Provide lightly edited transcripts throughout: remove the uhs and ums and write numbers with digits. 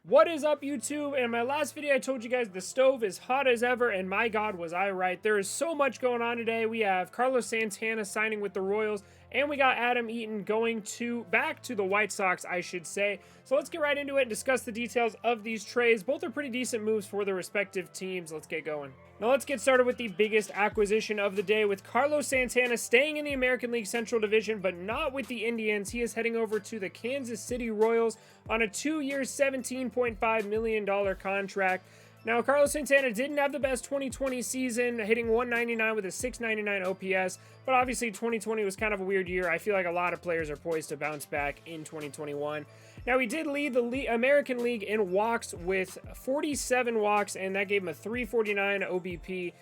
What is up, YouTube? In my last video, I told you guys the stove is hot as ever, and my God, was I right. There is so much going on today. We have Carlos Santana signing with the Royals, and we got Adam Eaton going back to the White Sox, I should say. So let's get right into it and discuss the details of these trades. Both are pretty decent moves for their respective teams. Let's get going. Now let's get started with the biggest acquisition of the day, with Carlos Santana staying in the American League Central Division, but not with the Indians. He is heading over to the Kansas City Royals on a 2-year, $17.5 million contract. Now, Carlos Santana didn't have the best 2020 season, hitting 199 with a 699 OPS, but obviously 2020 was kind of a weird year. I feel like a lot of players are poised to bounce back in 2021. Now, he did lead the American League in walks with 47 walks, and that gave him a 349 OBP.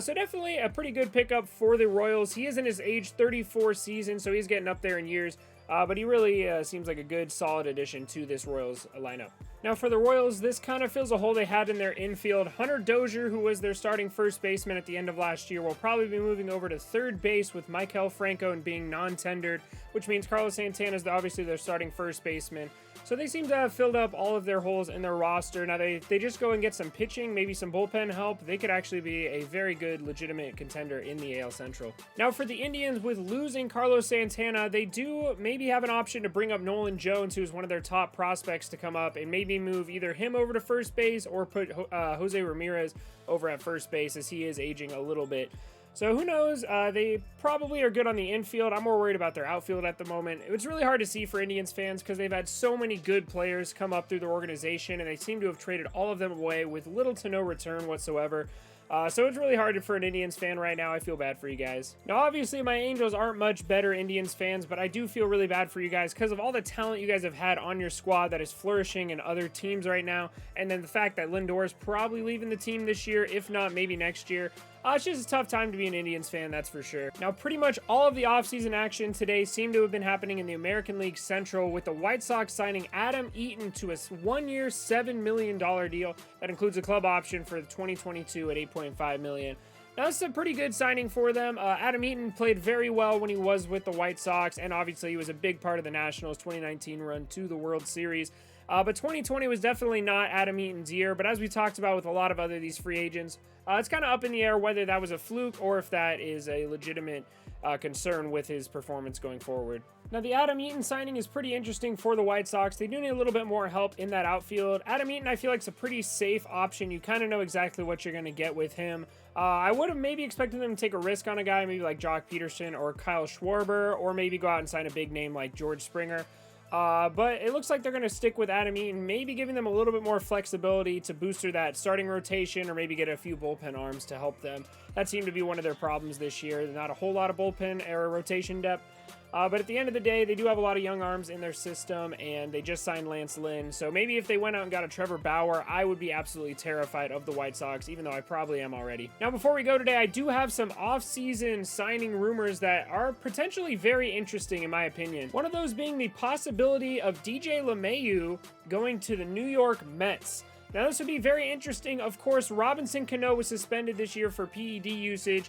So definitely a pretty good pickup for the Royals. He is in his age 34 season, so he's getting up there in years. But he really seems like a good, solid addition to this Royals lineup. Now, for the Royals, this kind of fills a hole they had in their infield. Hunter Dozier, who was their starting first baseman at the end of last year, will probably be moving over to third base with Maikel Franco and being non-tendered, which means Carlos Santana is obviously their starting first baseman. So they seem to have filled up all of their holes in their roster. Now, they just go and get some pitching, maybe some bullpen help. They could actually be a very good, legitimate contender in the AL Central. Now, for the Indians, with losing Carlos Santana, they do maybe have an option to bring up Nolan Jones, who's one of their top prospects, to come up and maybe move either him over to first base or put Jose Ramirez over at first base, as he is aging a little bit. So who knows? They probably are good on the infield. I'm more worried about their outfield at the moment. It's really hard to see for Indians fans because they've had so many good players come up through their organization, and they seem to have traded all of them away with little to no return whatsoever. So it's really hard for an Indians fan right now. I feel bad for you guys. Now, obviously, my Angels aren't much better Indians fans, but I do feel really bad for you guys because of all the talent you guys have had on your squad that is flourishing in other teams right now, and then the fact that Lindor is probably leaving the team this year, if not maybe next year. It's just a tough time to be an Indians fan, that's for sure. Now, pretty much all of the offseason action today seemed to have been happening in the American League Central, with the White Sox signing Adam Eaton to a 1-year, $7 million deal that includes a club option for 2022 at $8.5 million. Now, this is a pretty good signing for them. Adam Eaton played very well when he was with the White Sox, and obviously he was a big part of the Nationals' 2019 run to the World Series. But 2020 was definitely not Adam Eaton's year. But as we talked about with a lot of these free agents, it's kind of up in the air whether that was a fluke or if that is a legitimate concern with his performance going forward. Now, the Adam Eaton signing is pretty interesting for the White Sox. They do need a little bit more help in that outfield. Adam Eaton, I feel like, is a pretty safe option. You kind of know exactly what you're going to get with him. I would have maybe expected them to take a risk on a guy, maybe like Jock Peterson or Kyle Schwarber, or maybe go out and sign a big name like George Springer. But it looks like they're going to stick with Adam Eaton, maybe giving them a little bit more flexibility to booster that starting rotation, or maybe get a few bullpen arms to help them. That seemed to be one of their problems this year. Not a whole lot of bullpen or rotation depth. But at the end of the day, they do have a lot of young arms in their system, and they just signed Lance Lynn. So maybe if they went out and got a Trevor Bauer, I would be absolutely terrified of the White Sox, even though I probably am already. Now, before we go today, I do have some off-season signing rumors that are potentially very interesting, in my opinion. One of those being the possibility of DJ Lemahieu going to the New York Mets. Now, this would be very interesting. Of course, Robinson Cano was suspended this year for PED usage,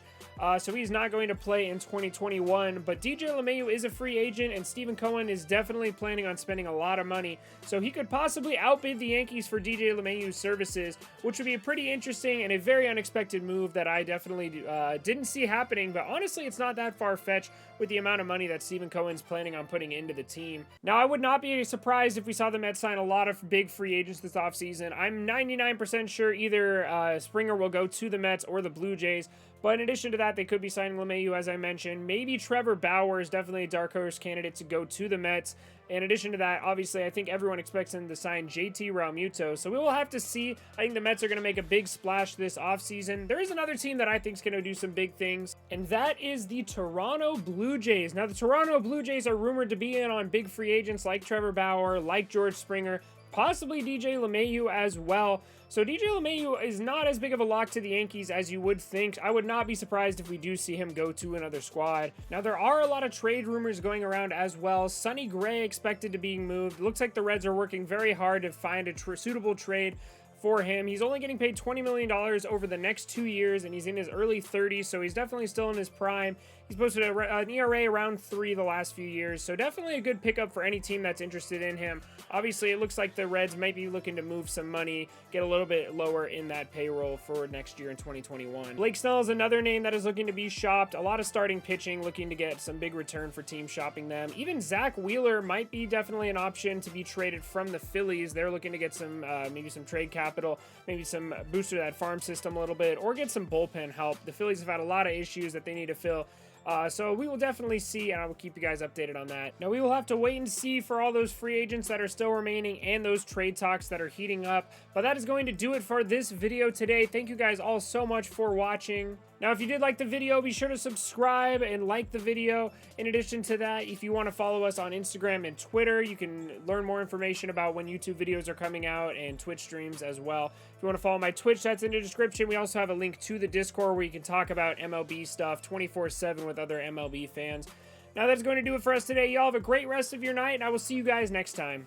so he's not going to play in 2021. But DJ LeMahieu is a free agent, and Stephen Cohen is definitely planning on spending a lot of money. So he could possibly outbid the Yankees for DJ LeMahieu's services, which would be a pretty interesting and a very unexpected move that I definitely didn't see happening. But honestly, it's not that far-fetched with the amount of money that Stephen Cohen's planning on putting into the team. Now, I would not be surprised if we saw the Mets sign a lot of big free agents this offseason. I'm 99% sure either Springer will go to the Mets or the Blue Jays. But in addition to that, they could be signing LeMahieu, as I mentioned. Maybe Trevor Bauer is definitely a dark horse candidate to go to the Mets. In addition to that, obviously, I think everyone expects them to sign JT Realmuto. So we will have to see. I think the Mets are going to make a big splash this offseason. There is another team that I think is going to do some big things, and that is the Toronto Blue Jays. Now, the Toronto Blue Jays are rumored to be in on big free agents like Trevor Bauer, like George Springer, possibly DJ LeMahieu as well. So DJ LeMahieu is not as big of a lock to the Yankees as you would think. I would not be surprised if we do see him go to another squad. Now, there are a lot of trade rumors going around as well. Sonny Gray expected to be moved. Looks like the Reds are working very hard to find a suitable trade for him. He's only getting paid $20 million over the next 2 years, and he's in his early 30s, so he's definitely still in his prime. He's posted an ERA around 3 the last few years, so definitely a good pickup for any team that's interested in him. Obviously, it looks like the Reds might be looking to move some money, get a little bit lower in that payroll for next year in 2021. Blake Snell is another name that is looking to be shopped. A lot of starting pitching, looking to get some big return for teams shopping them. Even Zach Wheeler might be definitely an option to be traded from the Phillies. They're looking to get some maybe some trade capital, maybe some booster to that farm system a little bit, or get some bullpen help. The Phillies have had a lot of issues that they need to fill. So we will definitely see, and I will keep you guys updated on that. Now, we will have to wait and see for all those free agents that are still remaining and those trade talks that are heating up. But that is going to do it for this video today. Thank you guys all so much for watching. Now, if you did like the video, be sure to subscribe and like the video. In addition to that, if you want to follow us on Instagram and Twitter, you can learn more information about when YouTube videos are coming out and Twitch streams as well. If you want to follow my Twitch, that's in the description. We also have a link to the Discord where you can talk about MLB stuff 24/7 with other MLB fans. Now, that's going to do it for us today. Y'all have a great rest of your night, and I will see you guys next time.